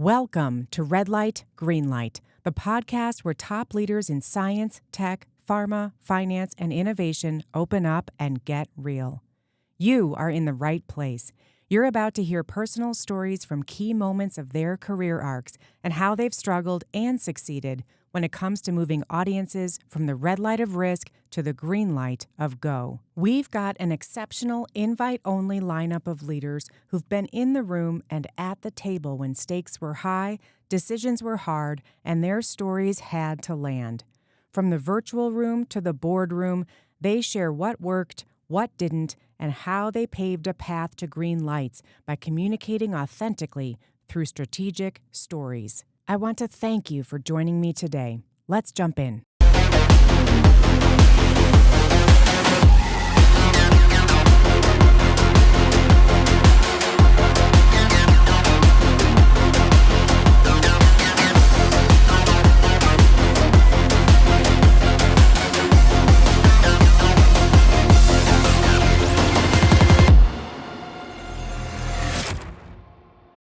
Welcome to Red Light, Green Light, the podcast where top leaders in science, tech, pharma, finance, and innovation open up and get real. You are in the right place. You're about to hear personal stories from key moments of their career arcs and how they've struggled and succeeded when it comes to moving audiences from the red light of risk to the green light of go. We've got an exceptional invite-only lineup of leaders who've been in the room and at the table when stakes were high, decisions were hard, and their stories had to land. From the virtual room to the boardroom, they share what worked, what didn't, and how they paved a path to green lights by communicating authentically through strategic stories. I want to thank you for joining me today. Let's jump in.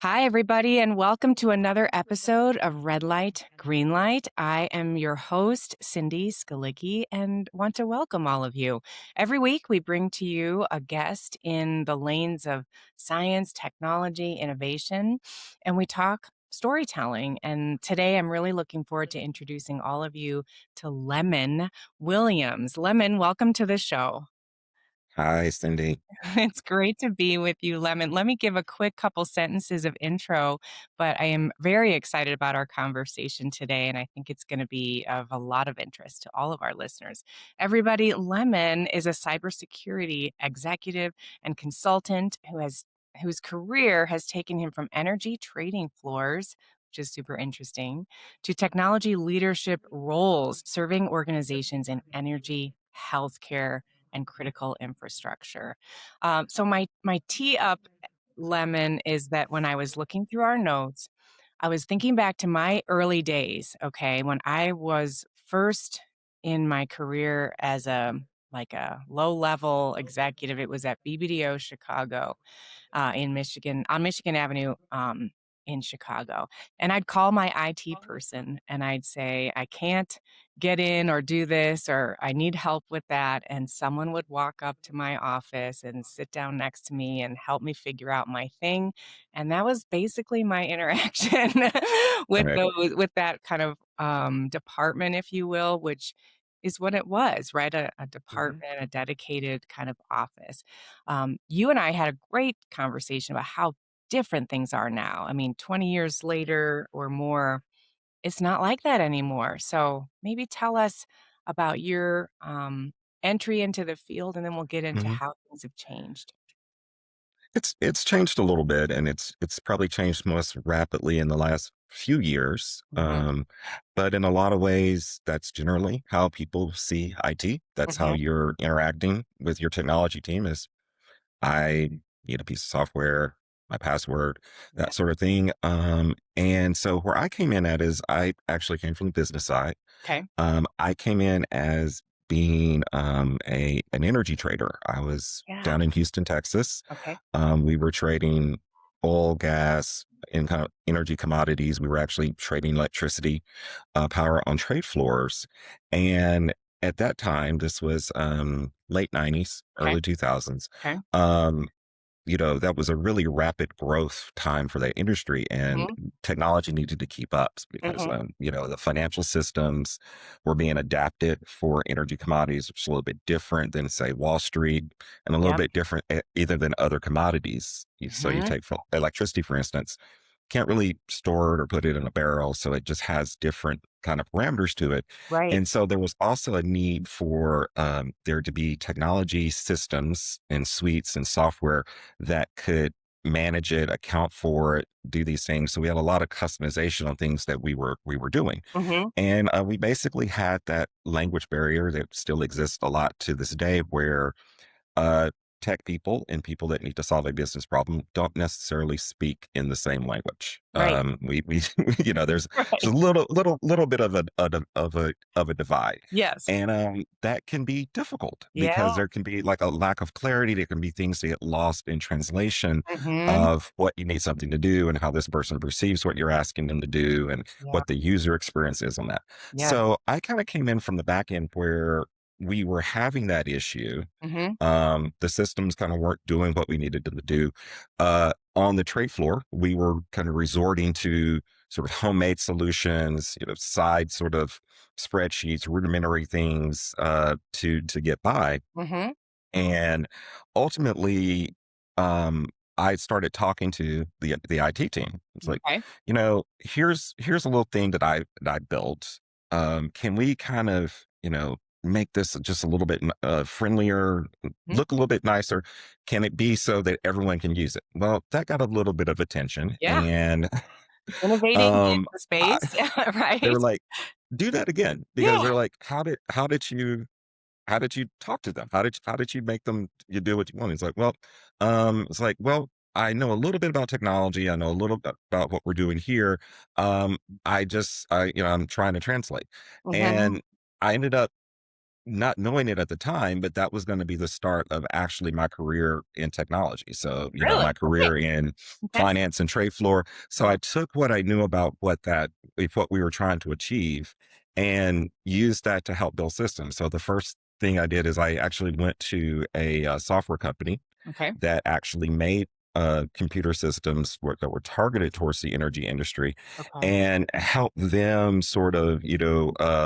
Hi, everybody, and welcome to another episode of Red Light, Green Light. I am your host, Cindy Skalicky, and want to welcome all of you. Every week, we bring to you a guest in the lanes of science, technology, innovation, and we talk storytelling. And today, I'm really looking forward to introducing all of you to Lemon Williams. Lemon, welcome to the show. Hi, Cindy. It's great to be with you, Lemon. Let me give a quick couple sentences of intro, but I am very excited about our conversation today, and I think it's going to be of a lot of interest to all of our listeners. Everybody, Lemon is a cybersecurity executive and consultant whose career has taken him from energy trading floors, which is super interesting, to technology leadership roles, serving organizations in energy, healthcare, and critical infrastructure. So my tee up, Lemon, is that when I was looking through our notes, I was thinking back to my early days, okay, when I was first in my career as a low-level executive. It was at BBDO Chicago in Michigan, on Michigan Avenue in Chicago. And I'd call my IT person and I'd say, I can't get in or do this, or I need help with that. And someone would walk up to my office and sit down next to me and help me figure out my thing. And that was basically my interaction with Right. with that kind of department, if you will, which is what it was, right? A Mhm. department, a dedicated kind of office. You and I had a great conversation about how different things are now. I mean, 20 years later or more, it's not like that anymore. So maybe tell us about your entry into the field, and then we'll get into Mhm. how things have changed. It's changed a little bit, and it's probably changed most rapidly in the last few years. Hmm. But in a lot of ways, that's generally how people see IT. That's how Hmm. you're interacting with your technology team is I need a piece of software, my password, Yeah. that sort of thing. And so where I came in at is I actually came from the business side. Okay. I came in as being an energy trader. I was Yeah. down in Houston, Texas. Okay. We were trading oil, gas, and kind of energy commodities. We were actually trading electricity, power on trade floors. And at that time, this was late 90s, Okay. early 2000s. Okay. Um, that was a really rapid growth time for that industry, and Hmm. technology needed to keep up because, Hmm. the financial systems were being adapted for energy commodities, which is a little bit different than, say, Wall Street, and a little Yep. bit different either than other commodities. So you Hmm. take electricity, for instance, can't really store it or put it in a barrel. So it just has different kind of parameters to it. Right. And so there was also a need for there to be technology systems and suites and software that could manage it, account for it, do these things. So we had a lot of customization on things that we were doing. Hmm. And we basically had that language barrier that still exists a lot to this day where tech people and people that need to solve a business problem don't necessarily speak in the same language. Right. We there's a Right. little bit of a divide, Yes. and that can be difficult Yeah. because there can be like a lack of clarity. There can be things that get lost in translation Mhm. of what you need something to do and how this person perceives what you're asking them to do and Yeah. what the user experience is on that. Yes. So I kind of came in from the back end where we were having that issue. Mhm. The systems kind of weren't doing what we needed them to do. On the trade floor, we were kind of resorting to sort of homemade solutions, side sort of spreadsheets, rudimentary things to get by. Mhm. And ultimately, I started talking to the IT team. It's like, Okay. here's a little thing that I built. Can we kind of, make this just a little bit friendlier, Mhm. look a little bit nicer? Can it be so that everyone can use it? Well, that got a little bit of attention, Yeah. and Innovating in um, the I, space. they Right? were like, do that again because Yeah. they're like, how did you talk to them? How did you make them you do what you want? It's like, well, I know a little bit about technology. I know a little bit about what we're doing here. I'm trying to translate. Mhm. And I ended up not knowing it at the time, but that was going to be the start of actually my career in technology. So, Really? my Okay. career in Okay. finance and trade floor. So Mhm. I took what I knew about what we were trying to achieve and used that to help build systems. So the first thing I did is I actually went to a software company Okay. that actually made computer systems that were targeted towards the energy industry Okay. and help them sort of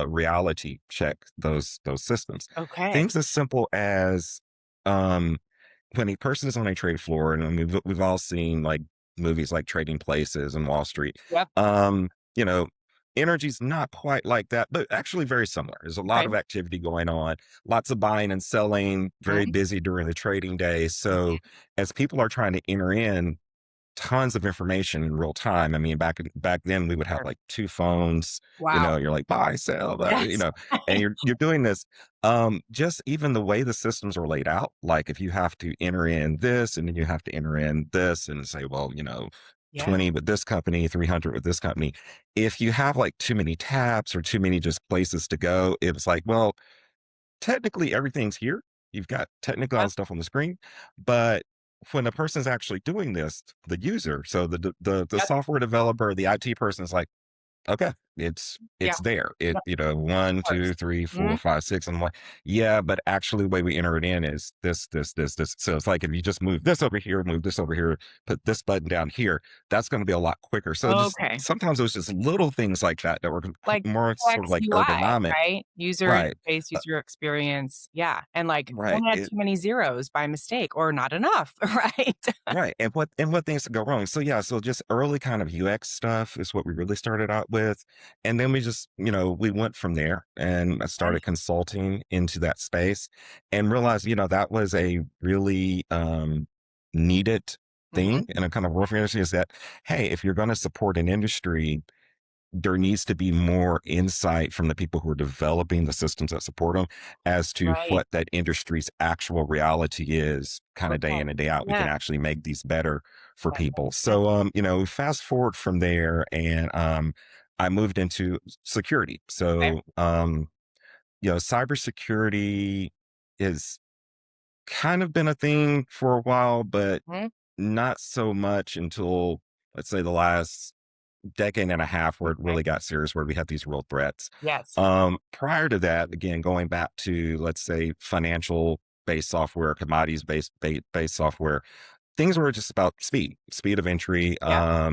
reality check those systems, Okay. things as simple as um when a person is on a trade floor, and I mean, we've all seen like movies like Trading Places and Wall Street. Yep. Um, you know, Energy's not quite like that, but actually very similar. There's a lot Okay. of activity going on, lots of buying and selling, very Mhm. busy during the trading day. So as people are trying to enter in tons of information in real time. I mean, back then we would have Sure. like two phones, Wow. you're like buy, sell, Yes. and you're doing this. Just even the way the systems are laid out, like if you have to enter in this and then you have to enter in this and say, well, Yeah. 20 with this company, 300 with this company. If you have like too many tabs or too many just places to go, it was like, well, technically everything's here. You've got technically all Yep. the stuff on the screen, but when a person's actually doing this, the user, so the Yep. software developer, the IT person is like, okay, it's Yeah. there. Yep. Of One, course. two, three, four, Mhm. five, six. And I'm like, yeah, but actually the way we enter it in is this. So it's like if you just move this over here, move this over here, put this button down here, that's going to be a lot quicker. So just Okay. sometimes it was just little things like that that were Like more sort of UX, like UI, ergonomic. right? User Right. interface, user experience. Yeah. And like Right. don't add too many zeros by mistake or not enough, right? Right, and what things to go wrong. So yeah, so just early kind of UX stuff is what we really started out with, and then we just we went from there, and I Okay. started consulting into that space, and realized that was a really needed thing, Mhm. and a kind of warfare industry is that hey, if you're going to support an industry, there needs to be more insight from the people who are developing the systems that support them as to Right. what that industry's actual reality is kind of day Okay. in and day out. We Yeah. can actually make these better for That people. makes sense. So, fast forward from there and I moved into security. Okay. So, cybersecurity is kind of been a thing for a while, but Mhm. not so much until let's say the last decade and a half where it Okay. really got serious, where we had these real threats. Yes. Prior to that, again, going back to let's say financial based software, commodities based software, things were just about speed of entry. Yeah.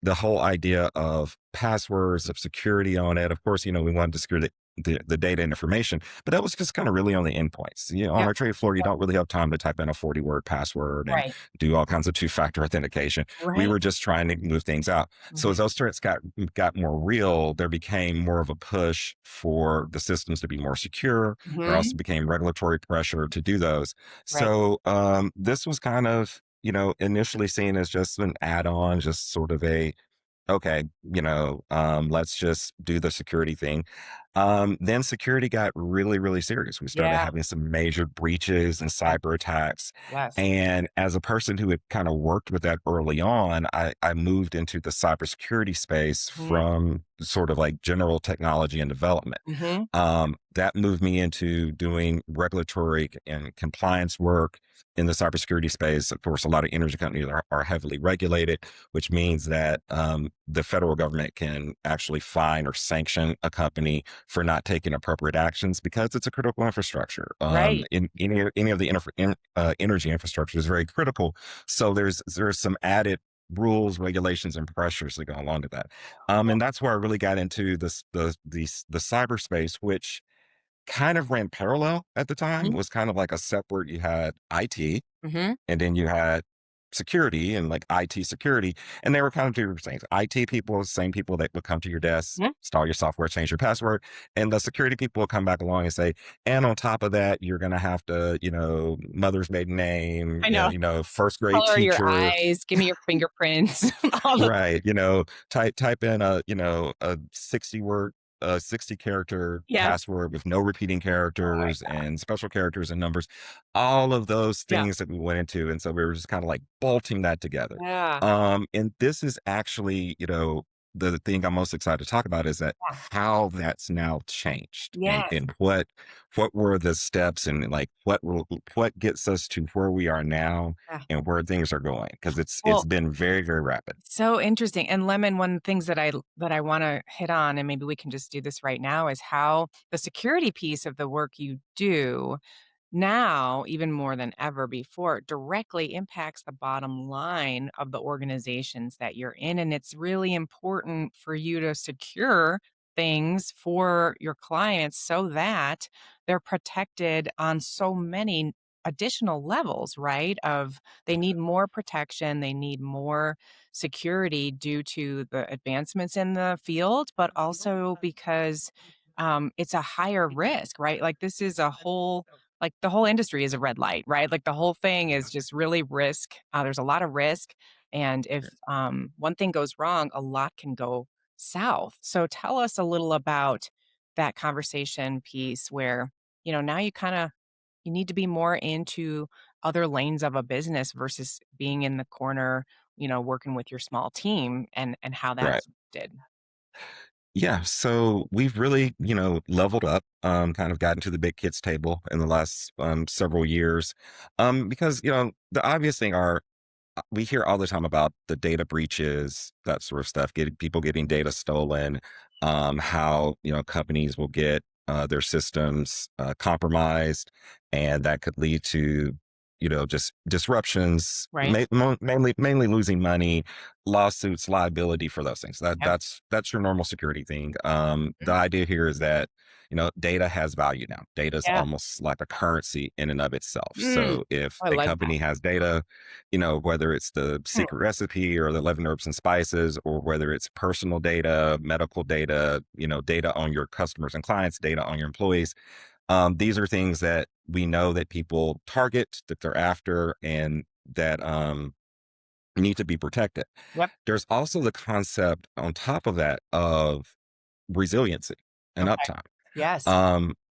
The whole idea of passwords, of security on it. Of course, we wanted to secure the data and information, but that was just kind of really on the endpoints. On Yep. our trade floor, you Yep. don't really have time to type in a 40-word password and Right. do all kinds of two-factor authentication. We Right. were just trying to move things out. So as Mhm. those threats got more real, there became more of a push for the systems to be more secure. There also Mhm. became regulatory pressure to do those. Right. So this was kind of initially seen as just an add-on, just sort of a okay, let's just do the security thing. Then security got really, really serious. We started Yeah. having some major breaches and Yeah. cyber attacks. Yes. And as a person who had kind of worked with that early on, I moved into the cybersecurity space Mhm. from sort of like general technology and development. Mhm. That moved me into doing regulatory and compliance work in the cybersecurity space. Of course, a lot of energy companies are heavily regulated, which means that the federal government can actually fine or sanction a company for not taking appropriate actions because it's a critical infrastructure. Right. In any of the energy infrastructure is very critical. So there's some added rules, regulations, and pressures that go along to that. And that's where I really got into the cyberspace, which kind of ran parallel at the time. Mhm. Was kind of like a separate. You had IT, Mhm. and then you had security and like IT security. And they were kind of two different things. IT people, same people that would come to your desk, Mhm. install your software, change your password. And the security people will come back along and say, and on top of that, you're going to have to, mother's maiden name, I know. first grade Color your teacher, eyes, give me your fingerprints, all the right. Type in a 60 character Yes. password with no repeating Oh my characters god. and special characters and numbers, all of those Yeah. things that we went into. And so we were just kind of like bolting that together. Yeah. And this is actually, the thing I'm most excited to talk about is that Yeah. how that's now changed and Yes. what were the steps and like what gets us to where we are now Yeah. and where things are going because it's Well, been very, very rapid. so interesting. And Lemon, one of the things that I wanna hit on, and maybe we can just do this right now, is how the security piece of the work you do now, even more than ever before, directly impacts the bottom line of the organizations that you're in. And it's really important for you to secure things for your clients so that they're protected on so many additional levels, right? Of they need more protection, they need more security due to the advancements in the field, but also because it's a higher risk, right? Like this is a whole like, the whole industry is a red light, right? Like, the whole thing is just really risk. There's a lot of risk, and if, one thing goes wrong, a lot can go south. So tell us a little about that conversation piece where, now you need to be more into other lanes of a business versus being in the corner, working with your small team and how Right. that's did. Yeah. So we've really, leveled up, kind of gotten to the big kids table in the last several years. Because, the obvious thing are we hear all the time about the data breaches, that sort of stuff, getting people getting data stolen, how companies will get their systems compromised, and that could lead to just disruptions, Right? mainly losing money, lawsuits, liability for those things. Yep. That's your normal security thing. The Mhm. idea here is that data has value now. Data is Yeah. almost like a currency in and of itself. Mm. So if I a like that. company has data, whether it's the Mm. secret recipe or the 11 herbs and spices, or whether it's personal data, medical data, data on your customers and clients, data on your employees. These are things that we know that people target, that they're after, and that need to be protected. Yep. There's also the concept on top of that of resiliency and Okay. uptime. Yes.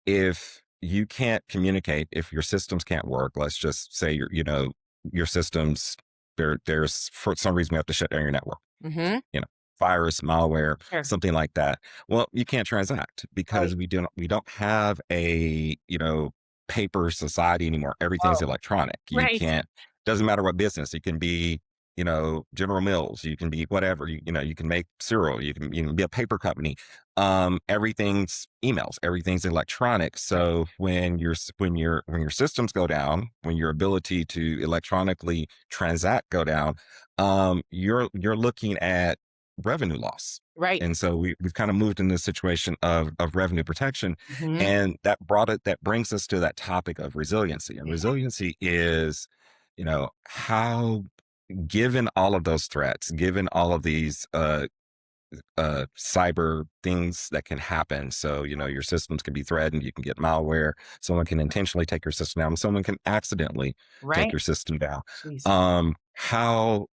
If you can't communicate, if your systems can't work, let's just say your systems, there's for some reason we have to shut down your network, Mhm. you know, virus, malware, Sure. something like that. Well, you can't transact Right. because we don't have a, paper society anymore. Everything's Oh, electronic. You right. can't, doesn't matter what business. You can be, General Mills, you can be whatever, you can make cereal, you can be a paper company. Everything's emails, everything's electronic. Right. So when your systems go down, when your ability to electronically transact go down, you're looking at revenue loss. Right. And so we've kind of moved into a situation of revenue protection. Mhm. And that brings us to that topic of resiliency. And resiliency is, how, given all of those threats, given all of these cyber things that can happen. So, your systems can be threatened. You can get malware. Someone can intentionally take your system down. Someone can accidentally take Right. your system down. Jeez. How?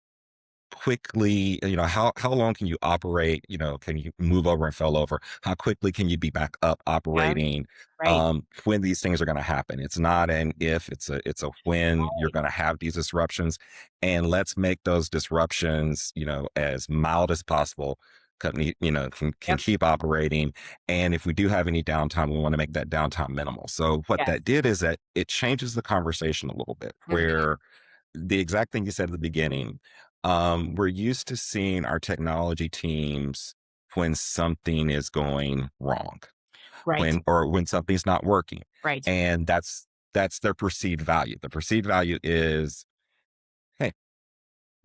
quickly, how long can you operate? Can you move over and fell over? How quickly can you be back up Yeah. operating? Right. When these things are going to happen. It's not an if, it's a when you're Right. going to have these disruptions. And let's make those disruptions, as mild as possible. Company, can Yep. keep operating. And if we do have any downtime, we want to make that downtime minimal. So what Yes. that did is that it changes the conversation a little bit, Mhm. where the exact thing you said at the beginning, we're used to seeing our technology teams when something is going wrong, Right. when something's not working. Right. And that's their perceived value. The perceived value is, hey,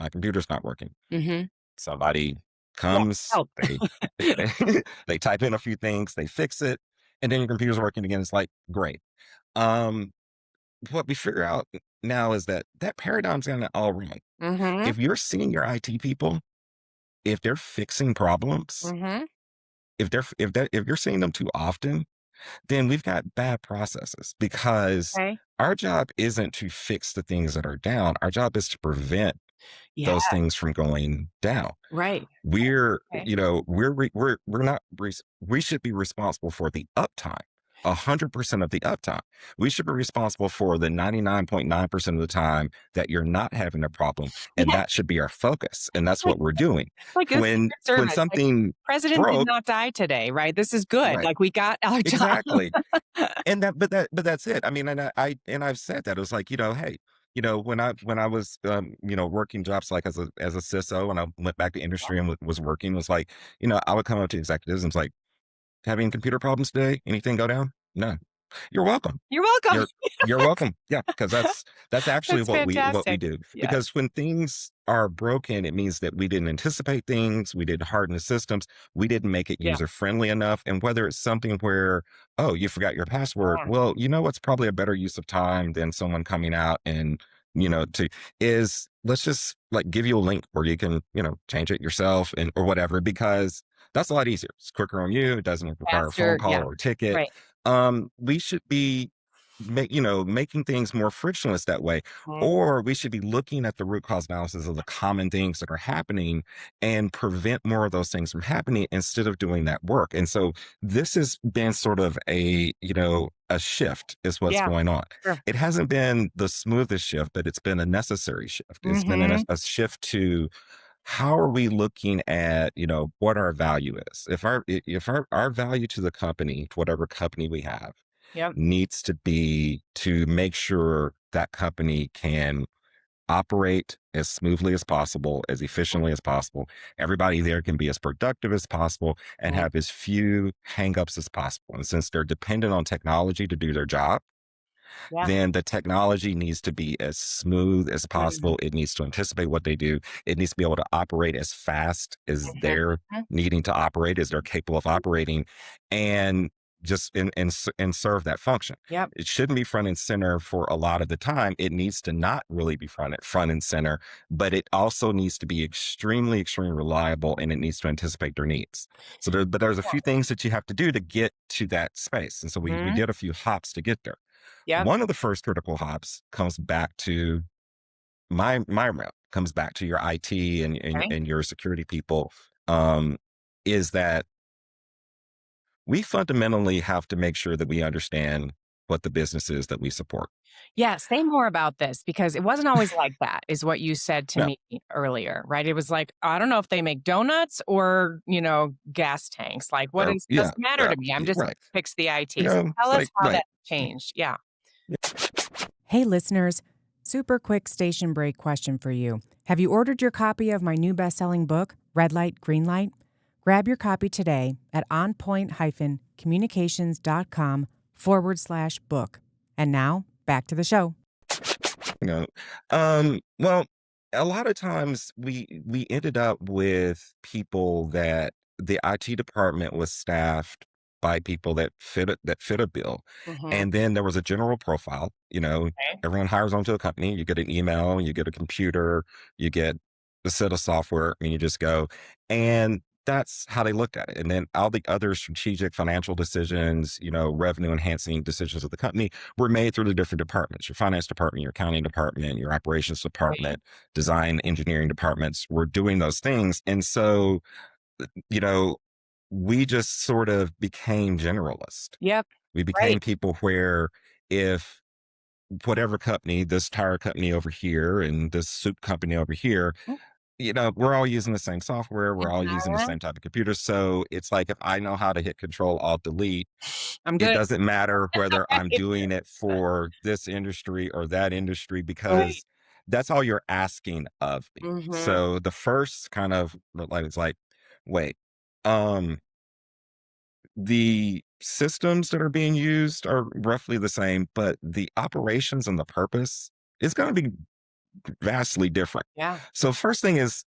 my computer's not working. Mhm. Somebody Yeah. comes, Help. they type in a few things, they fix it, and then your computer's working again. It's like, great. Um, what we figure out now is that that paradigm's kind of all wrong. Mhm. If you're seeing your IT people, if they're fixing problems, Mhm. if you're seeing them too often, then we've got bad processes, because Okay. our job isn't to fix the things that are down. Our job is to prevent Yeah. those things from going down. Right. We're, Okay. we're not, we should be responsible for the uptime. 100% of the uptime. We should be responsible for the 99.9% of the time that you're not having a problem. And Yeah. that should be our focus. And that's Like what we're doing. like a When secret when service. Like, something president did broke, not die today, right? This is good. right. Like, we got our job. Exactly. And but that's it. I mean, and I've said that. It was like, hey, when I was working jobs like as a CISO, and I went back to industry and was working, was like, I would come up to executives and it's like, having computer problems today? Anything go down? No. You're welcome. You're welcome. You're you're welcome. Yeah, because that's actually That's what we fantastic. do. Yes. Because when things are broken, it means that we didn't anticipate things, we didn't harden the systems, we didn't make it Yeah. user friendly enough. And whether it's something where, oh, you forgot your password, Yeah. well, what's probably a better use of time than someone coming out and to is let's just like give you a link where you can change it yourself and or whatever, because that's a lot easier. It's quicker on you. It doesn't require a phone Faster. call Yeah. or a ticket. Right. We should be making things more frictionless that way. Mhm. Or we should be looking at the root cause analysis of the common things that are happening and prevent more of those things from happening instead of doing that work. And so this has been sort of a shift is what's Yeah. going on. Sure. It hasn't been the smoothest shift, but it's been a necessary shift. It's been Mhm. a shift to how are we looking at what our value is. If our value to the company, to whatever company we have, Yep. needs to be to make sure that company can operate as smoothly as possible, as efficiently as possible. Everybody there can be as productive as possible and Mhm. have as few hangups as possible. And since they're dependent on technology to do their job, Yeah. then the technology needs to be as smooth as Mhm. possible. It needs to anticipate what they do. It needs to be able to operate as fast as Mhm. they're Mhm. needing to operate, as they're capable of operating, and just and serve that function. Yep. It shouldn't be front and center for a lot of the time. It needs to not really be front and center, but it also needs to be extremely, extremely reliable, and it needs to anticipate their needs. But there's a few things that you have to do to get to that space. And so we Mhm. did a few hops to get there. Yep. One of the first critical hops comes back to my realm, comes back to your IT Okay. and your security people, um, is that we fundamentally have to make sure that we understand what the business is that we support. Yeah, say more about this because it wasn't always like that, is what you said to No, me earlier, right? It was like, I don't know if they make donuts or, gas tanks. Like, what or is yeah, doesn't matter to me. I'm just right. fix the IT. So tell It's us like how right. that changed. Yeah. Hey, listeners, super quick station break question for you. Have you ordered your copy of my new best-selling book, Red Light, Green Light? Grab your copy today at onpoint-communications.com/book. And now, back to the show. You know, well, a lot of times we ended up with people that the IT department was staffed by people that fit a bill, Mhm. and then there was a general profile. Okay. Everyone hires onto a company. You get an email, you get a computer, you get a set of software, and you just go. And that's how they looked at it. And then all the other strategic financial decisions, revenue enhancing decisions of the company were made through the different departments. Your finance department, your accounting department, your operations Right. department, design, engineering departments were doing those things. And so, you know, we just sort of became generalists. Yep. We Right. became people where if whatever company, this tire company over here and this soup company over here, we're all using the same software. We're all using the Mhm. same type of computer. So it's like if I know how to hit Control Alt Delete, I'm it good. doesn't matter whether I'm Right. doing it for this industry or that industry Right. because that's all you're asking of me. Mhm. So the first kind of like it's like, wait, um, the systems that are being used are roughly the same, but the operations and the purpose is going to be vastly different. Yeah. So first thing is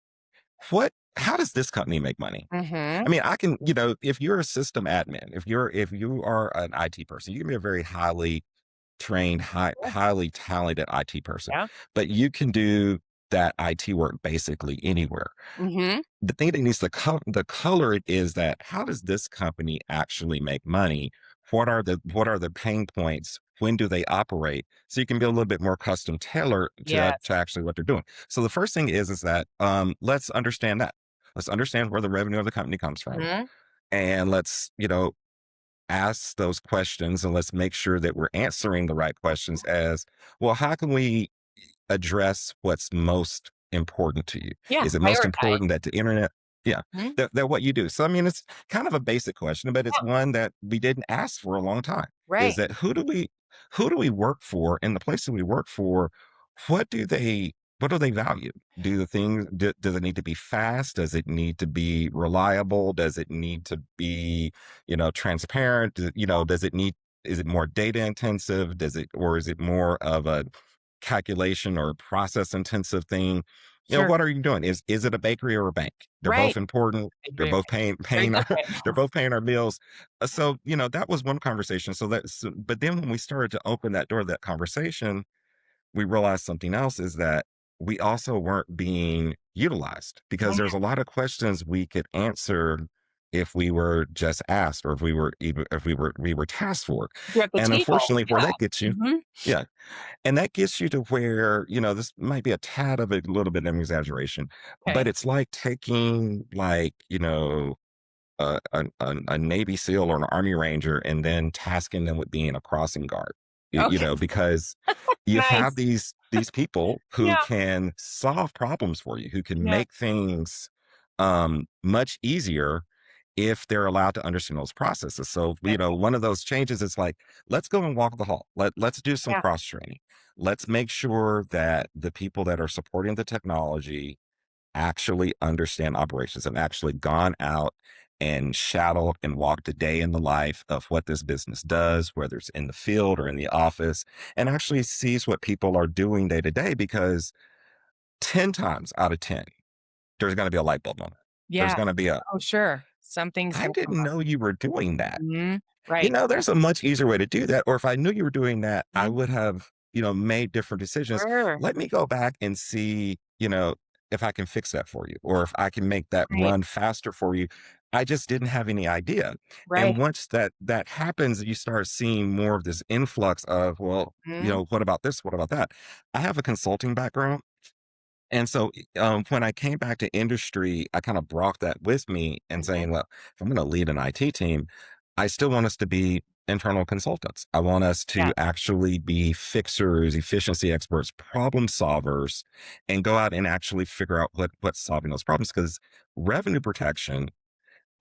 how does this company make money? Mhm. I mean, I can, if you're a system admin, if you are an IT person, you can be a very highly trained, Sure. highly talented IT person, Yeah. but you can do that IT work basically anywhere. Mhm. The thing that needs to the color it is that how does this company actually make money? What are the pain points? When do they operate? So you can be a little bit more custom tailored to Yes. actually what they're doing. So the first thing is that let's understand that. Let's understand where the revenue of the company comes from, Mhm. and let's ask those questions, and let's make sure that we're answering the right questions. As well, how can we address what's most important to you? Yeah, Is it most prioritize. important that the internet, yeah, Mhm. that what you do? So, I mean, it's kind of a basic question, but it's Yeah. one that we didn't ask for a long time. Is Right. that who do we work for? And the places we work for, what do they what do they value? Do the things does it need to be fast? Does it need to be reliable? Does it need to be, transparent? Does it need is it more data intensive? Is it more of a calculation or process intensive thing? Sure. What are you doing? Is it a bakery or a bank? They're Right. both important. I They're agree. both paying Very paying our different. they're both paying our bills. So, that was one conversation. But then when we started to open that door to that conversation, we realized something else is that we also weren't being utilized because Mhm. there's a lot of questions we could answer if we were just asked or if we were tasked for it. You're at the And table. unfortunately, where Yeah. that gets you, Mhm. yeah, and that gets you to where, this might be a tad of a little bit of an exaggeration, but Okay. it's like taking like, a Navy SEAL or an Army Ranger and then tasking them with being a crossing guard. Okay. Because you have Nice. these people who Yeah. can solve problems for you, who can Yeah. make things much easier if they're allowed to understand those processes. So, Exactly. one of those changes is like, let's go and walk the hall. Let's do some Yeah. cross training. Let's make sure that the people that are supporting the technology actually understand operations and actually gone out and shadowed and walked a day in the life of what this business does, whether it's in the field or in the office, and actually sees what people are doing day to day. Because 10 times out of 10, there's going to be a light bulb moment. There's Yeah. going to be a, Oh, sure. Something's I gonna come didn't up. know you were doing that. Mhm. Right. There's a much easier way to do that. Or if I knew you were doing that, I Mhm. would have, made different decisions. Sure. Let me go back and see, if I can fix that for you or if I can make that Right. run faster for you. I just didn't have any idea. Right. And once that happens, you start seeing more of this influx of, well, Mhm. what about this? What about that? I have a consulting background. And so, when I came back to industry, I kind of brought that with me and Mhm. saying, well, if I'm going to lead an IT team, I still want us to be internal consultants. I want us Yeah. to actually be fixers, efficiency experts, problem solvers, and go out and actually figure out what's solving those problems. Because revenue protection,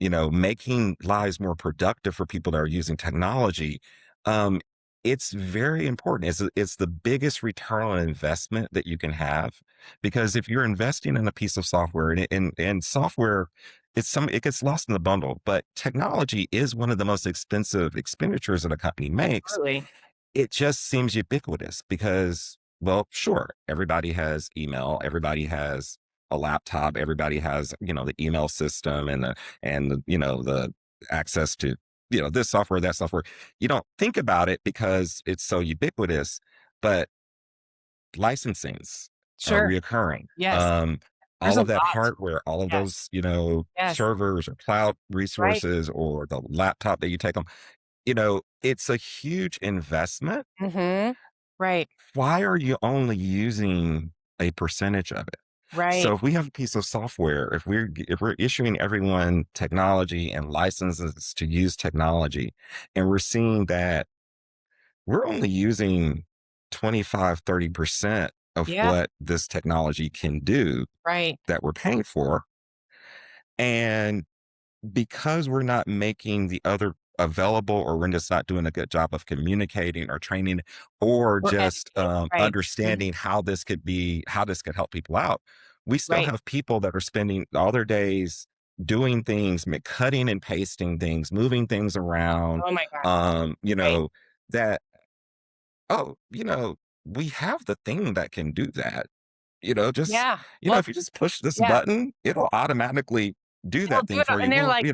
making lives more productive for people that are using technology, um, it's very important. It's the biggest return on investment that you can have because if you're investing in a piece of software and software, it gets lost in the bundle, but technology is one of the most expensive expenditures that a company makes. Absolutely. It just seems ubiquitous because, well, sure, everybody has email, everybody has a laptop, everybody has, the email system and the access to, this software, that software. You don't think about it because it's so ubiquitous, but licensings are Sure. reoccurring. Yes. There's all a of that lot. hardware, all of Yes. those, Yes. servers or cloud Right. resources or the laptop that you take them, it's a huge investment. Mhm. Right. Why are you only using a percentage of it? So Right. if we have a piece of software, if we're issuing everyone technology and licenses to use technology, and we're seeing that we're only using 25-30% of Yeah. what this technology can do Right. that we're paying for. And because we're not making the other available, or we're just not doing a good job of communicating or training, or We're just educating. Right. Mhm. understanding how this could help people out, we still Right. have people that are spending all their days doing things, cutting and pasting things, moving things around, Oh my god. um, you Right. know, that, oh, we have the thing that can do that. Just, Yeah. Well, if you just push this yeah. button, it'll automatically do It'll that do thing it, for you. and they're Well, like,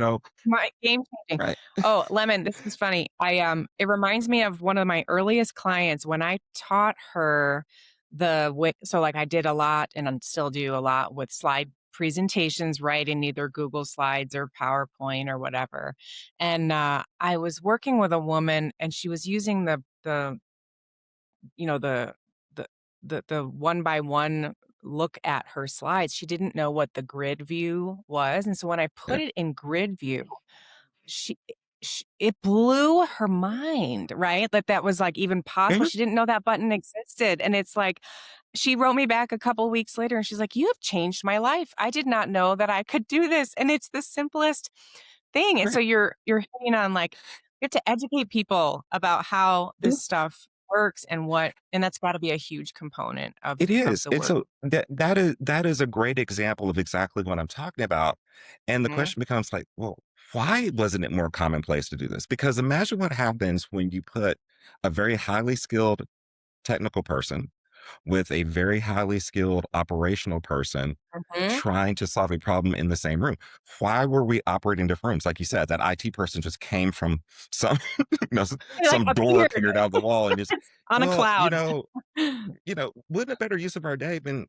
my game changing. right. Oh, Lemon, this is funny. It reminds me of one of my earliest clients when I taught her the way, so, like, I did a lot and I still do a lot with slide presentations, right, in either Google Slides or PowerPoint or whatever, and, I was working with a woman, and she was using the you know, the the one by one look at her slides. She didn't know what the grid view was, and so when I put Yeah. it in grid view, she it blew her mind, right? That was, like, even possible. Mhm. She didn't know that button existed, and it's like she wrote me back a couple weeks later, and she's like, "You have changed my life. I did not know that I could do this," and it's the simplest thing, and so Right. you're hitting on, like, you have to educate people about how this Mhm. stuff works and that's gotta be a huge component It of is. the And work. so that is a great example of exactly what I'm talking about. And the Mhm. question becomes like, well, why wasn't it more commonplace to do this? Because imagine what happens when you put a very highly skilled technical person with a very highly skilled operational person Mhm. trying to solve a problem in the same room. Why were we operating different rooms? Like you said, that IT person just came from some, It, like, some door appeared appeared out of the wall and just, on a well, cloud. wouldn't a better use of our day been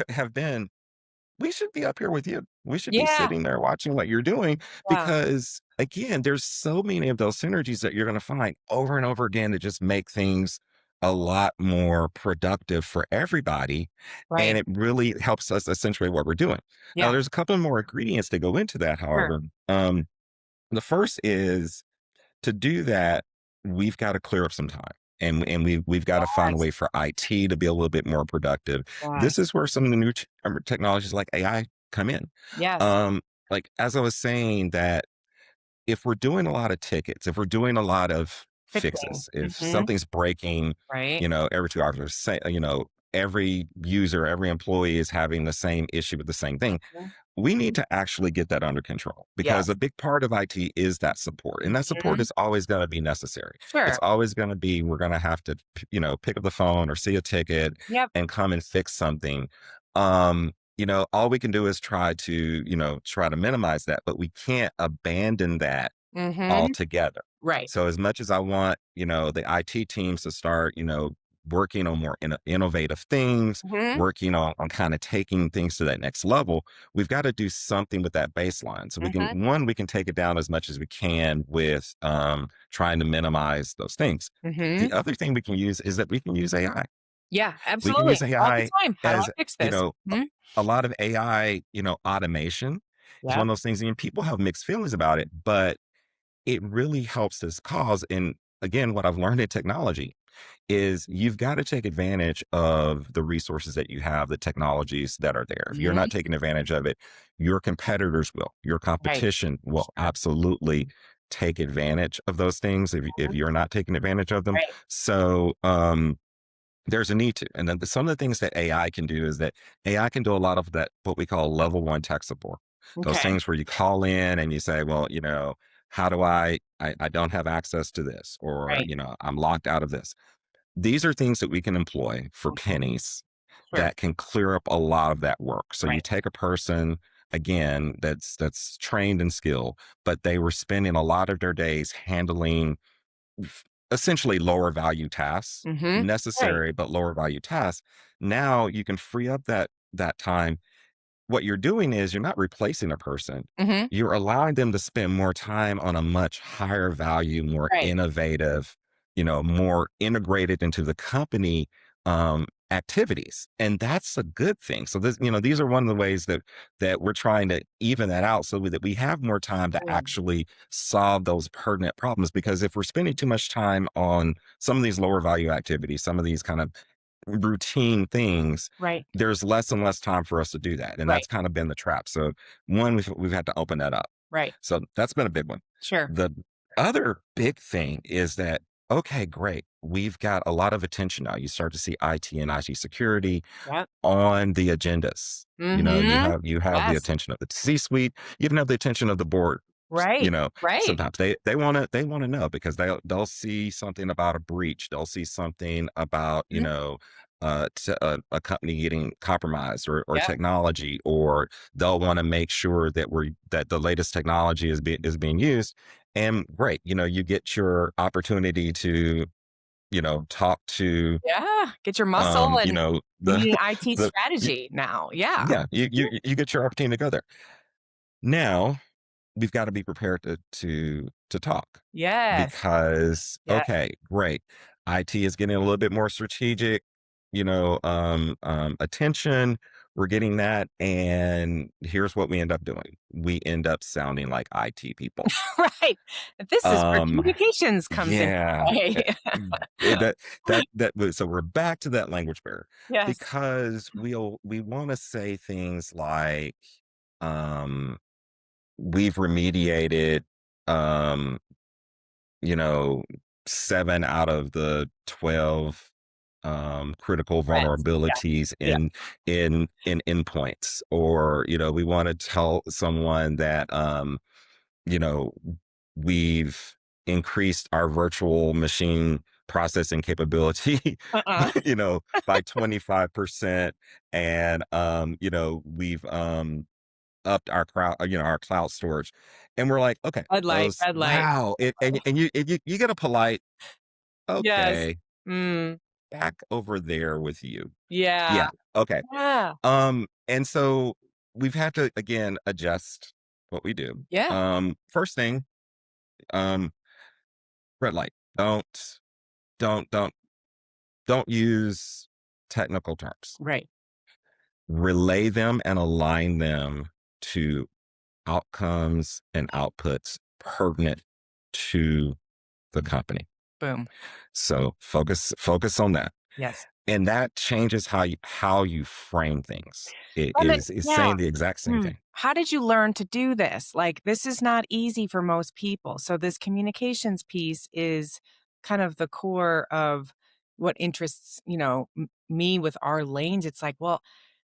have been, we should be up here with you. We should be Yeah, sitting there watching what you're doing, yeah, because again, there's so many of those synergies that you're going to find over and over again to just make things a lot more productive for everybody. And right. it really helps us accentuate what we're doing. Now, Yeah, there's a couple more ingredients that go into that, sure. however. The first is, to do that, we've got to clear up some time. And we've got to find a Yes, way for IT to be a little bit more productive. This yes, is where some of the new technologies like AI come in. yes. Um, like, as I was saying, that if we're doing a lot of tickets, if we're doing a lot of Fixing. fixes, if Mhm. something's breaking, Right. every 2 hours, or say, every user, every employee is having the same issue with the same thing, Mhm. we need to actually get that under control, because a Yes. big part of IT is that support. And that support Mhm. is always going to be necessary. It's Sure. always going to be, we're going to have to, pick up the phone or see a ticket Yep. and come and fix something. All we can do is try to minimize that, but we can't abandon that Mhm. altogether. Right. So as much as I want, the IT teams to start, working on more innovative things, Mhm. working on kind of taking things to that next level, we've got to do something with that baseline. So Mhm. we can take it down as much as we can with trying to minimize those things. The Mhm. other thing we can use is that we can use AI. Yeah, We can absolutely. use All the AI time. How do I as, fix you this? know, a Mhm. a lot of AI, automation is one Yep. of those things, and people have mixed feelings about it, but it really helps this cause. And again, what I've learned in technology is you've got to take advantage of the resources that you have, the technologies that are there. If you're Mhm. not taking advantage of it, your competitors will, your Right. competition will Sure. absolutely take advantage of those things if Mhm. you're not taking advantage of them. Right. So, there's a need to. And then some of the things that AI can do is that AI can do a lot of that, what we call level one tech support. Those Okay. things where you call in and you say, well, how do I don't have access to this, or, Right. I'm locked out of this. These are things that we can employ for Mhm. pennies Sure. that can clear up a lot of that work. So you Right. take a person, again, that's trained and skilled, but they were spending a lot of their days handling essentially lower value tasks, Mhm. Right. necessary but lower value tasks. Now you can free up that time what you're doing is you're not replacing a person. Mhm. You're allowing them to spend more time on a much higher value, more Right. innovative, more integrated into the company activities. And that's a good thing. So these are one of the ways that we're trying to even that out so that we have more time to Mm. actually solve those pertinent problems. Because if we're spending too much time on some of these lower value activities, some of these kind of routine things, Right. there's less and less time for us to do that. And Right. that's kind of been the trap. So one, we've had to open that up. Right. So that's been a big one. Sure. The other big thing is that, okay, great. We've got a lot of attention now. You start to see IT and IT security Yep. on the agendas. You Mhm. have the Yes. attention of the C-suite, you even have the attention of the board. Right. Right. Sometimes they want to know because they'll see something about a breach, they'll see something about Mhm. a company getting compromised or Yep. technology, or they'll want to make sure that the latest technology is being used. And great, you get your opportunity to talk to Yeah. Get your muscle and the leading IT the strategy now. Yeah. yeah, Mhm. you get your opportunity to go there. Now, we've got to be prepared to talk Yes. because, Yeah. okay, great. IT is getting a little bit more strategic, attention. We're getting that. And here's what we end up doing. We end up sounding like IT people. Right. This is where Um, communications comes into yeah. play. So we're back to that language barrier Yes. because we want to say things like, um, we've remediated, um, you know, 7 out of the 12 critical Threats. Yeah. vulnerabilities Yeah. in endpoints, or we want to tell someone that you know we've increased our virtual machine processing capability Uh-uh. by 25%, and we've upped our our cloud storage. And we're like, okay, Red light, those, red light. wow. And you get a polite, Yes. okay, Mm. back over there with you. Yeah. Yeah. Okay. Yeah. And so we've had to again adjust what we do. Yeah. First thing, um, red light. Don't don't don't use technical terms. Right. Relay them and align them to outcomes and outputs pertinent to the company. Boom. So focus on that. Yes. And that changes how you frame things. It Lemon, is yeah. saying the exact same Mm. thing. How did you learn to do this? Like, this is not easy for most people. So, this communications piece is kind of the core of what interests, me with our lanes. It's like, well,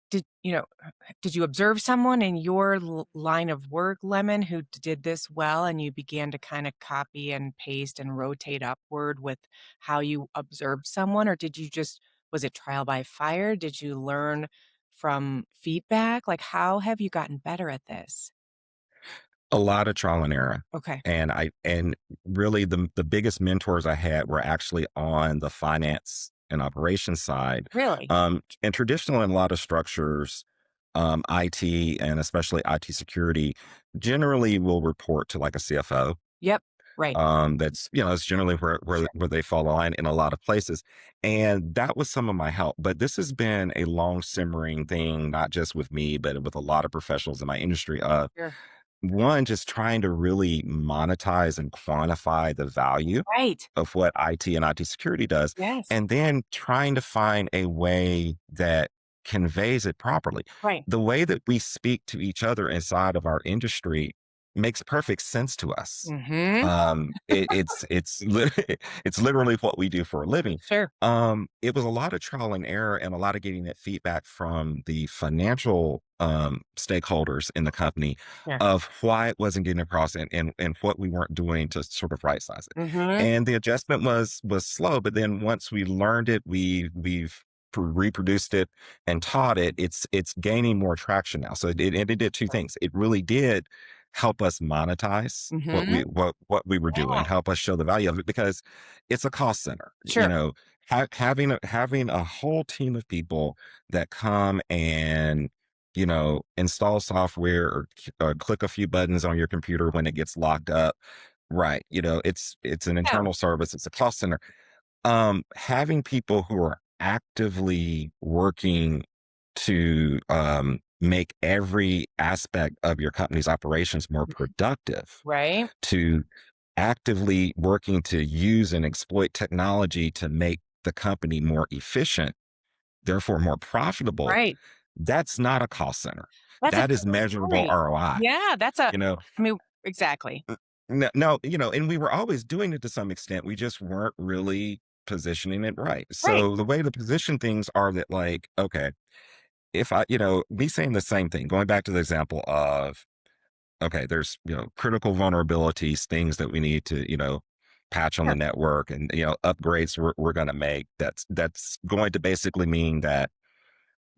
did you know did you observe someone in your line of work, Lemon, who did this well, and you began to kind of copy and paste and rotate upward with how you observed someone? Or did you just, was it trial by fire? Did you learn from feedback? Like, how have you gotten better at this? A lot of trial and error. Okay. And really the biggest mentors I had were actually on the finance and operations side. Really? And traditional in a lot of structures, IT and especially IT security generally will report to like a CFO. Yep. Right. That's it's generally where Sure. they fall line in a lot of places. And that was some of my help. But this has been a long simmering thing, not just with me, but with a lot of professionals in my industry. Sure. One, just trying to really monetize and quantify the value Right. of what IT and IT security does, Yes. and then trying to find a way that conveys it properly. Right. The way that we speak to each other inside of our industry makes perfect sense to us. Mhm. It's literally what we do for a living. Sure. It was a lot of trial and error and a lot of getting that feedback from the financial stakeholders in the company Sure. of why it wasn't getting across, and what we weren't doing to sort of right size it. Mhm. And the adjustment was slow, but then once we learned it, we've reproduced it and taught it. It's gaining more traction now. So it did two things. It really did help us monetize Mhm. what we were doing, Yeah. help us show the value of it, because it's a cost center. Sure. Having a whole team of people that come and install software or click a few buttons on your computer when it gets locked up. Right. It's an Yeah. internal service. It's a cost center. Having people who are actively working to make every aspect of your company's operations more Mhm. productive, Right. to actively working to use and exploit technology to make the company more efficient, therefore more profitable, Right. that's not a cost center. That's a That is different measurable story. ROI. Yeah, that's a You know, I mean, exactly. no, no, and we were always doing it to some extent. We just weren't really positioning it right. Right. So the way to position things are that, like, okay, if me saying the same thing, going back to the example of, okay, there's, critical vulnerabilities, things that we need to, patch on Sure. the network and, upgrades we're going to make. That's going to basically mean that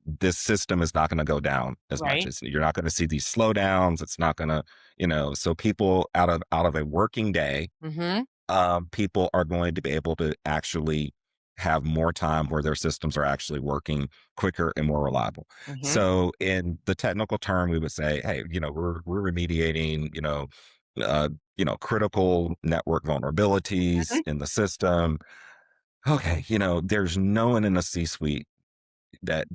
this system is not going to go down as much Right. as you're not going to see these slowdowns. It's not going to, so people out of a working day, Mhm. people are going to be able to actually have more time where their systems are actually working quicker and more reliable. Mhm. So in the technical term, we would say, hey, we're remediating, critical network vulnerabilities Mhm. in the system. Okay, there's no one in the C-suite that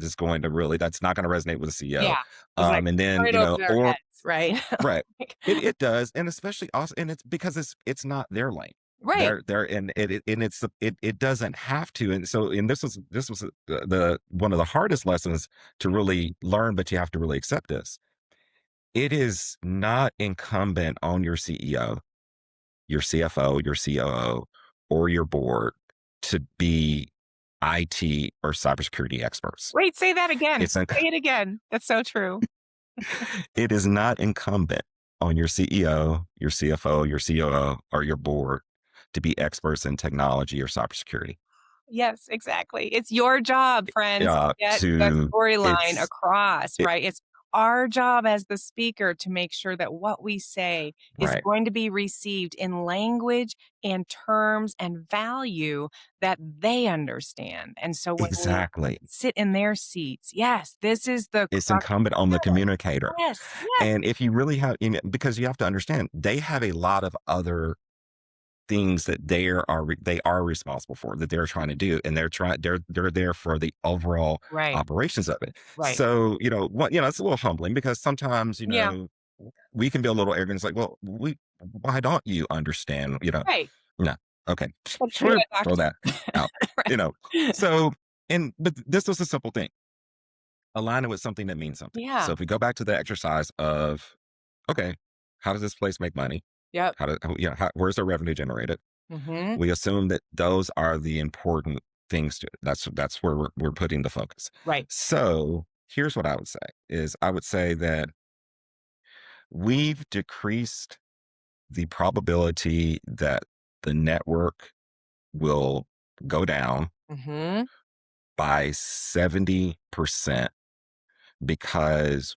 is going to really that's not going to resonate with the CEO. Yeah. It's like And then, right over their or heads, right? right. Like It does, and especially also, and it's because it's not their lane. right. They're and it doesn't have to. And so, and this was the one of the hardest lessons to really learn, but you have to really accept this. It is not incumbent on your CEO, your CFO, your COO, or your board to be IT or cybersecurity experts. Wait, say that again. It's inc- Say it again. That's so true. it is not incumbent on your CEO, your CFO, your COO, or your board to be experts in technology or cybersecurity. Yes, exactly. It's your job, friends, to get the To storyline it's across, it, right? It's our job as the speaker to make sure that what we say is right, going to be received in language and terms and value that they understand. And so when we exactly. sit in their seats, yes, this is the It's crux. incumbent on the communicator. Yes, yes, And if you really have, because you have to understand, they have a lot of other things that they are responsible for, that they're trying to do, and they're there for the overall right, operations of it. right. So it's a little humbling because sometimes Yeah, we can be a little arrogant. It's like, well, why don't you understand? right. No, okay, But who do I talk throw that to? out. you know Right. so but this was a simple thing. Align it with something that means something. So Yeah. if we go back to the exercise of, okay, how does this place make money? Yep. Where's the revenue generated? Mhm. We assume that those are the important things to that's where we're putting the focus. Right. So here's what I would say is I would say that we've decreased the probability that the network will go down Mhm. by 70% because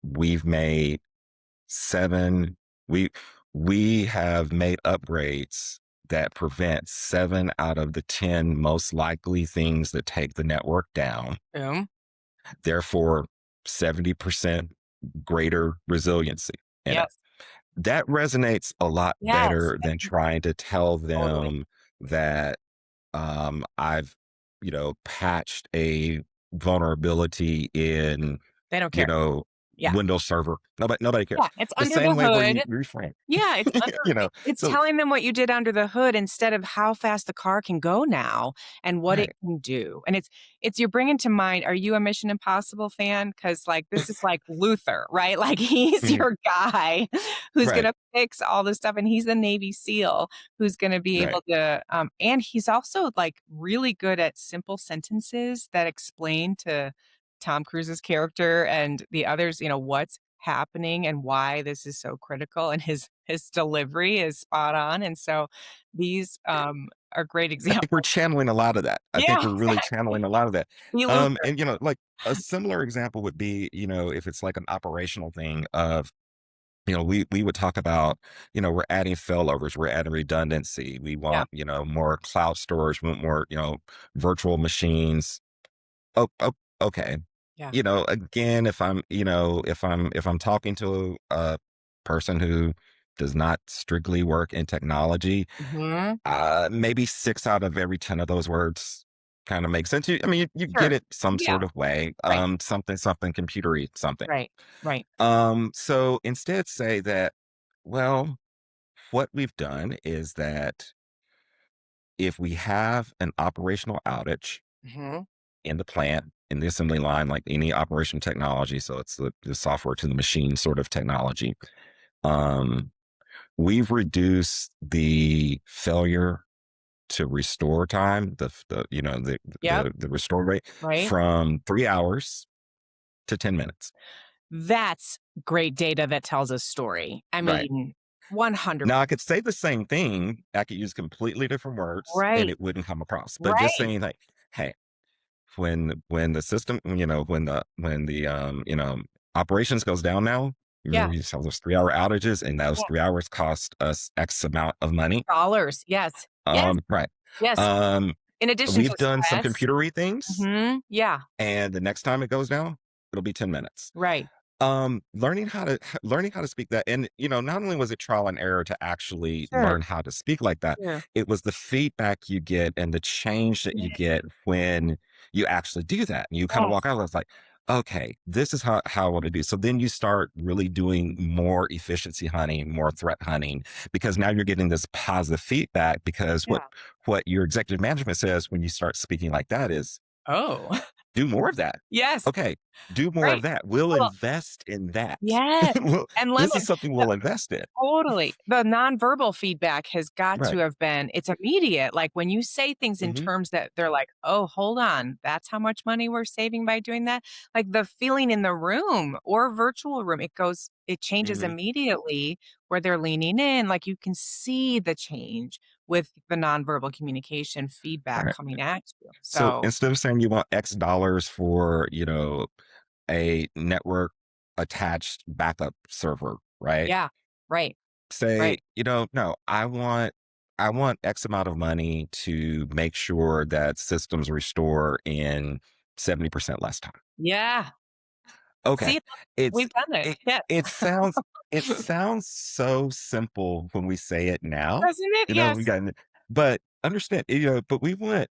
seven we we have made upgrades that prevent 7 out of the 10 most likely things that take the network down. Boom. Therefore, 70% greater resiliency in it. Yes. That resonates a lot Yes. better than trying to tell Totally. them that I've, patched a vulnerability in, They don't you care. know, Yeah. Windows Server. Nobody Yeah, cares. it's The under same the way where you hood. reframe, Yeah, it's under you know. it's So telling them what you did under the hood instead of how fast the car can go now and what it right. can do, and it's you're bringing to mind, are you a Mission Impossible fan? Because like, this is like Luther, right? Like, he's Mhm. your guy who's Right. gonna fix all this stuff, and he's the Navy SEAL who's gonna be Right. able to, and he's also, like, really good at simple sentences that explain to Tom Cruise's character and the others, what's happening and why this is so critical, and his delivery is spot on, and so these, are great I think we're examples. channeling a lot of that. I think Yeah, we're really channeling a lot of that. be Luther. And like a similar example would be, if it's like an operational thing of, we would talk about, we're adding failovers, we're adding redundancy. We Yeah, want, more cloud storage, we want more, virtual machines. Oh, okay. Yeah. again, if I'm talking to a person who does not strictly work in technology, Mhm. maybe 6 out of every 10 of those words kind of make sense. I mean, you get Sure. it some Yeah. sort of way. Right. Something, something, computery, something. Right. Right. So instead say that, well, what we've done is that if we have an operational outage Mhm. in the plant, in the assembly line, like any operation technology, so it's the software to the machine sort of technology, um, we've reduced the failure to restore time, Yep. the restore rate Right. from 3 hours to 10 minutes. That's great data that tells a story. I Right. mean, 100. Now I could say the same thing. I could use completely different words and Right. it wouldn't come across. But just Right. saying like, hey, when the system, when the operations goes down now, remember Yeah. you saw those 3 hour outages and those Yeah. 3 hours cost us X amount of money. Dollars. Yes. Yes. Right. Yes. Um, In addition we've to done some stress. computery things, Mhm. Yeah. and the next time it goes down, it'll be 10 minutes. Right. Learning how to speak that, and not only was it trial and error to actually Sure. learn how to speak like that, Sure. it was the feedback you get and the change that you Yes. get when you actually do that. And you kind of walk Yes. out, it's like, okay, this is how I want to do. So then you start really doing more efficiency hunting, more threat hunting, because now you're getting this positive feedback. Because what Yeah. what your executive management says when you start speaking like that is, Oh. do more of that. Yes. Okay, do more of Right. that. We'll Well, invest in that. yes. Well, And this is lemon. something we'll invest in. Totally. The nonverbal feedback has got to Right. have been it's immediate, like, when you say things in Mhm. terms that they're like, "Oh, hold on, that's how much money we're saving by doing that?" Like, the feeling in the room or virtual room, it changes Mhm. immediately where they're leaning in, like, you can see the change with the nonverbal communication feedback Right. coming at you. So So, instead of saying you want X dollars for, a network attached backup server, right? yeah. Right. Say, Right. no, I want X amount of money to make sure that systems restore in 70% less time. Yeah. Okay. See, It's we've done it. it Yes. it sounds it sounds so simple when we say it now. Doesn't it? We Yes. got but understand, but we went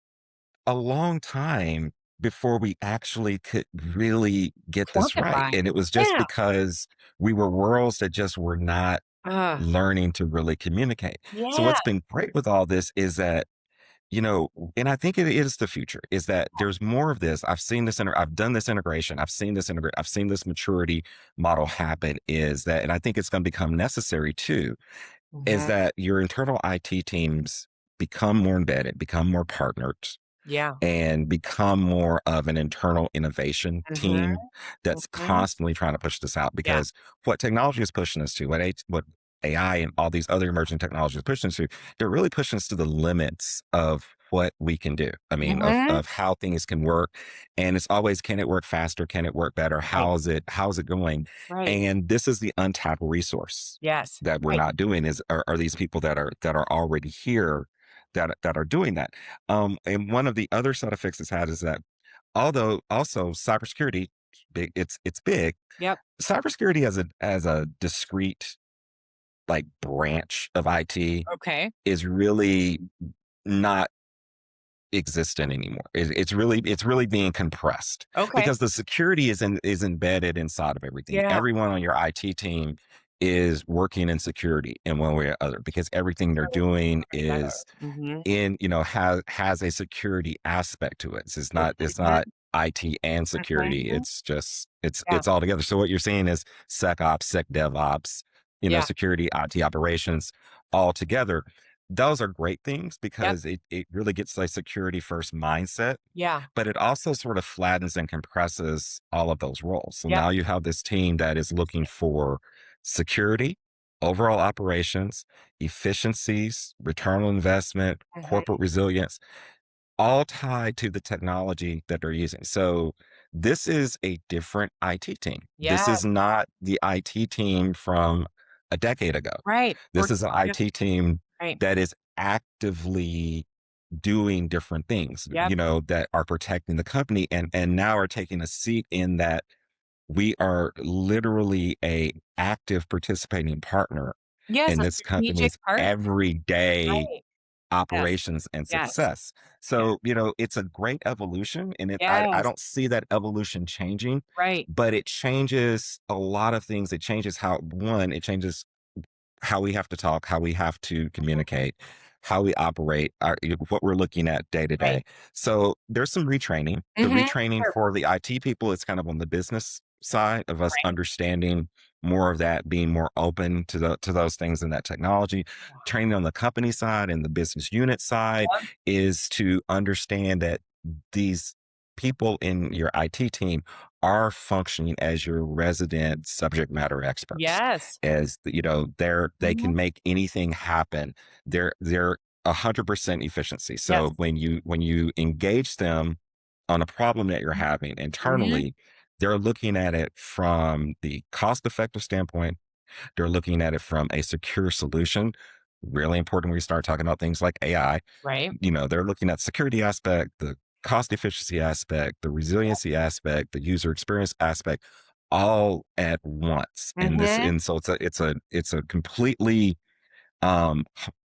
a long time before we actually could really get this right. Quantify. And it was just Yeah. because we were worlds that just were not Ugh. learning to really communicate. So Yeah. what's been great with all this is that and I think it is the future, is that there's more of this. I've done this integration. I've seen this maturity model happen, is that, and I think it's going to become necessary too, is Mhm. that your internal IT teams become more embedded, become more partnered, Yeah. and become more of an internal innovation Mhm. team that's Mhm. constantly trying to push this out. Yeah. Because what technology is pushing us to, what AI and all these other emerging technologies are pushing us to, they're really pushing us to the limits of what we can do. I mean, of Mhm. of how things can work. And it's always, can it work faster? Can it work better? Right. How's it going? Right. And this is the untapped resource Yes. that we're Right. not doing, are these people that are already here, that are doing that. And one of the other side effects it's had is that, although also cybersecurity, big, it's big. Yep. Cybersecurity as a discrete, like, branch of IT Okay. is really not existent anymore. It's really being compressed, Okay. because the security is embedded inside of everything. Yeah. Everyone on your IT team is working in security in one way or other, because everything they're doing Better. is Mhm. has a security aspect to it. So it's not Mhm. IT and security. Mhm. It's just Yeah. it's all together. So what you're seeing is SecOps, SecDevOps, Yeah. security, IT operations, all together. Those are great things, Yep. because it really gets a security first mindset, Yeah. but it also sort of flattens and compresses all of those roles. So Yep. now you have this team that is looking for security, overall operations, efficiencies, return on investment, Mhm. corporate resilience, all tied to the technology that they're using. So this is a different IT team. This Yeah. is not the IT team from a decade ago. Right. Or This is an yeah. IT team Right. that is actively doing different things, Yep. that are protecting the company, and now are taking a seat in that we are literally a active participating partner Yes, in a this strategic company's partner. everyday Right. Yes. operations and Yes. success. Yes. So, it's a great evolution, and I Yes. don't see that evolution changing, Right. but it changes a lot of things. It changes it changes how we have to talk, how we have to communicate, how we operate, what we're looking at day to day. Right. So there's some retraining. The Mhm. retraining Sure. for the IT people is kind of on the business side of us Right. understanding more of that, being more open to those things and that technology. Yeah. Training on the company side and the business unit side Yep. is to understand that these people in your IT team are functioning as your resident subject matter experts, Yes. as they Mhm. can make anything happen. They're 100% efficiency. Yes. So when you engage them on a problem that you're having Mhm. internally, they're looking at it from the cost effective standpoint. They're looking at it from a secure solution. Really important when we start talking about things like AI. Right. They're looking at security aspect, the cost efficiency aspect, the resiliency aspect, the user experience aspect, all at once. And this, Mhm. and so it's a completely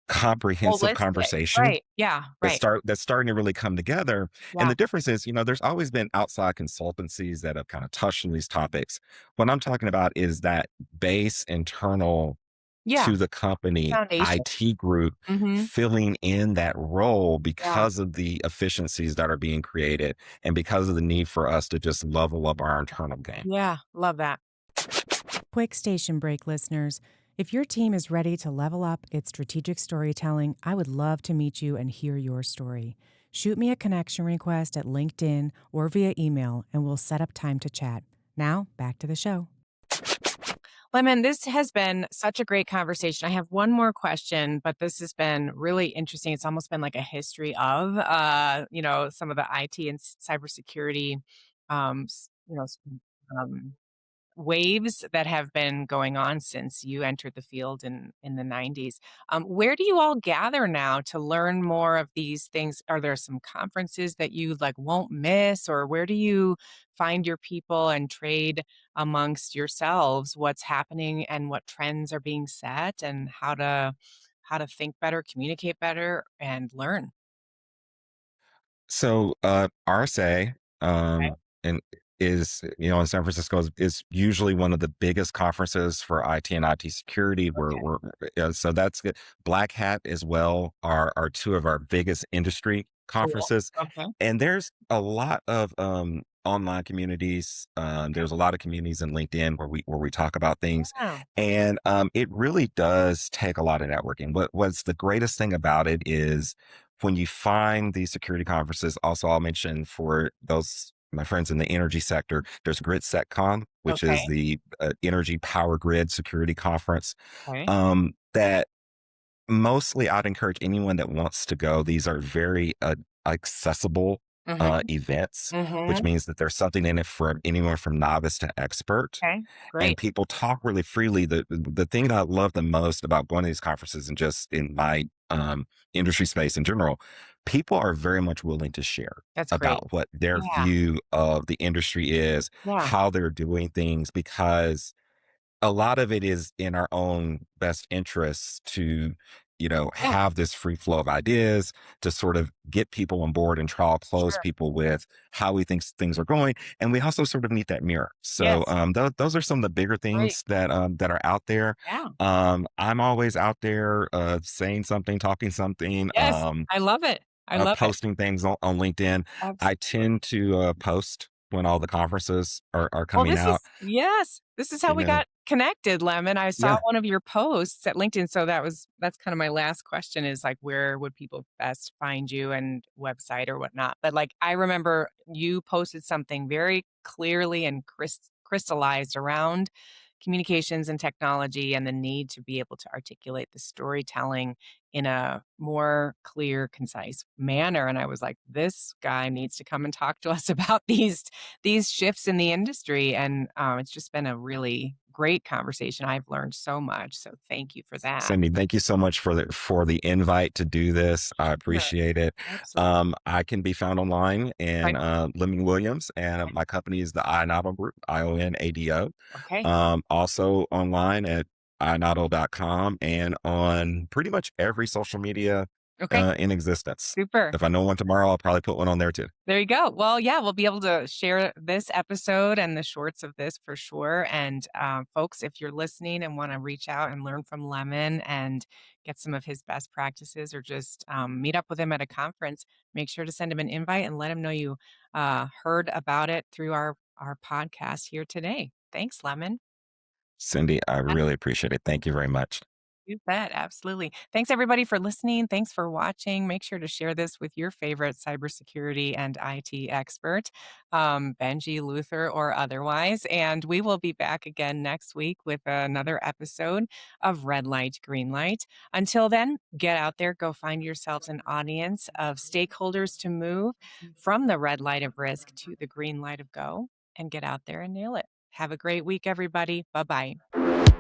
comprehensive Holistic. conversation Right. Yeah. Right. that's starting to really come together. And Yeah. the difference is, there's always been outside consultancies that have kind of touched on these topics. What I'm talking about is that base internal Yeah. to the company Foundation. IT group Mhm. filling in that role Yeah. because of the efficiencies that are being created and because of the need for us to just level up our internal game. Yeah. Love that. Quick station break, listeners. If your team is ready to level up its strategic storytelling, I would love to meet you and hear your story. Shoot me a connection request at LinkedIn or via email, and we'll set up time to chat. Now, back to the show. Lemon, this has been such a great conversation. I have one more question, but this has been really interesting. It's almost been like a history of, some of the IT and cybersecurity, um, s- you know, s- um, waves that have been going on since you entered the field in the 90s. Where do you all gather now to learn more of these things? Are there some conferences that you like won't miss, or where do you find your people and trade amongst yourselves what's happening and what trends are being set and how to think better, communicate better, and learn? So RSA Okay. and is in San Francisco is usually one of the biggest conferences for IT and IT security. Okay. So that's good. Black Hat as well are two of our biggest industry Cool. conferences, Okay. and there's a lot of online communities. There's a lot of communities in LinkedIn where we talk about things, Yeah. and it really does take a lot of networking. What's the greatest thing about it is when you find these security conferences. Also, I'll mention for those my friends in the energy sector, there's GridSecCon, which Okay. is the energy power grid security conference. Okay. That mostly I'd encourage anyone that wants to go. These are very accessible Mm-hmm. events, which Mm-hmm. means that there's something in it for anyone from novice to expert, Okay. and Great. people talk really freely. The thing that I love the most about going to these conferences and just in my industry space in general, people are very much willing to share That's great. about what their Yeah. view of the industry is, Yeah. how they're doing things, because a lot of it is in our own best interests to Yeah. have this free flow of ideas, to sort of get people on board and try to close Sure. people with how we think things are going, and we also sort of need that mirror. So Yes. those are some of the bigger Great. things that are out there. Yeah. I'm always out there saying something, talking something, Yes. I love it. I love it. posting things on LinkedIn. I Absolutely. tend to post when all the conferences are Well, coming out. this is how you we know got connected, Lemon. I saw yeah. one of your posts at LinkedIn, so that's kind of my last question is like, where would people best find you and website or whatnot? But like, I remember you posted something very clearly and crystallized around communications and technology and the need to be able to articulate the storytelling in a more clear, concise manner. And I was like, this guy needs to come and talk to us about these shifts in the industry. And it's just been a really great conversation. I've learned so much. So thank you for that. Cindy, thank you so much for the invite to do this. I Sure. appreciate it. Absolutely. I can be found online in Okay. Lemon Williams, and my company is the iNado Group, IONADO. Okay. Also online at inado.com and on pretty much every social media Okay. in existence. Super. If I know one tomorrow, I'll probably put one on there too. There you go. Well, yeah, we'll be able to share this episode and the shorts of this for sure. And folks, if you're listening and want to reach out and learn from Lemon and get some of his best practices or just meet up with him at a conference, make sure to send him an invite and let him know you heard about it through our podcast here today. Thanks, Lemon. Cindy, I really appreciate it. Thank you very much. You bet, absolutely. Thanks everybody for listening. Thanks for watching. Make sure to share this with your favorite cybersecurity and IT expert, Benji, Luther, or otherwise. And we will be back again next week with another episode of Red Light, Green Light. Until then, get out there, go find yourselves an audience of stakeholders to move from the red light of risk to the green light of go, and get out there and nail it. Have a great week, everybody. Bye bye.